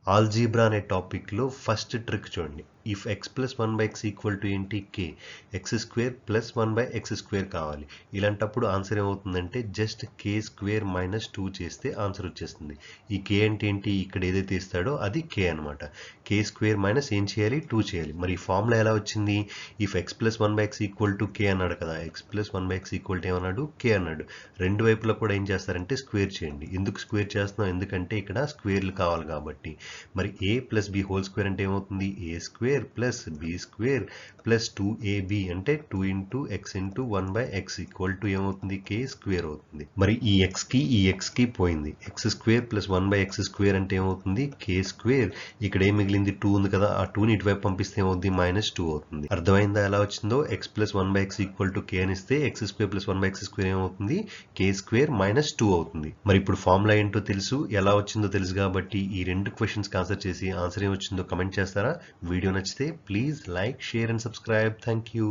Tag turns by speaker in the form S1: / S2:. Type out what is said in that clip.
S1: Algebra అనే టాపిక్లో first trick చూడండి. If x plus 1/x equal to ఏంటి k, x square plus 1/x square కావాలి. ఇలాంటప్పుడు ఆన్సర్ ఏమవుతుందంటే జస్ట్ కే స్క్వేర్ మైనస్ 2 చేస్తే ఆన్సర్ వచ్చేస్తుంది. ఈ కే అంటే ఏంటి, ఇక్కడ ఏదైతే ఇస్తాడో అది కే అనమాట. కే స్క్వేర్ మైనస్ ఏం చేయాలి, 2 చేయాలి. మరి ఈ ఫార్ములా ఎలా వచ్చింది, if x plus 1/x equal to k అన్నాడు కదా, X plus 1/x equal to ఏమన్నాడు, కే అన్నాడు. రెండు వైపులా కూడా ఏం చేస్తారంటే స్క్వేర్ చేయండి. ఎందుకు స్క్వేర్ చేస్తున్నాం, ఎందుకంటే ఇక్కడ స్క్వేర్లు కావాలి కాబట్టి. మరి a plus b whole square అంటే ఏమవుతుంది, a square plus b square plus 2ab అంటే 2 into x into 1/x equal to ఏమవుతుంది, కే స్క్వేర్ అవుతుంది. మరి ఈ ఎక్స్ కి పోయింది. X square plus 1/x square అంటే ఏమవుతుంది, కే స్క్వేర్. ఇక్కడ ఏం మిగిలింది, 2 ఉంది కదా, ఆ 2ని ఇటువైపు పంపిస్తే ఏమవుతుంది, -2 అవుతుంది. అర్థమైందా ఎలా వచ్చిందో, x plus 1/x equal to k అనిస్తే x square plus 1/x square ఏమవుతుంది, కే స్క్వేర్ -2 అవుతుంది. మరి ఇప్పుడు ఫార్ములా ఏంటో తెలుసు, ఎలా వచ్చిందో తెలుసు కాబట్టి ఈ రెండు క్వశ్చన్స్కి ఆన్సర్ చేసి ఆన్సర్ ఏమొచ్చిందో కమెంట్ చేస్తారా. వీడియో నచ్చితే please like, share and subscribe. Thank you.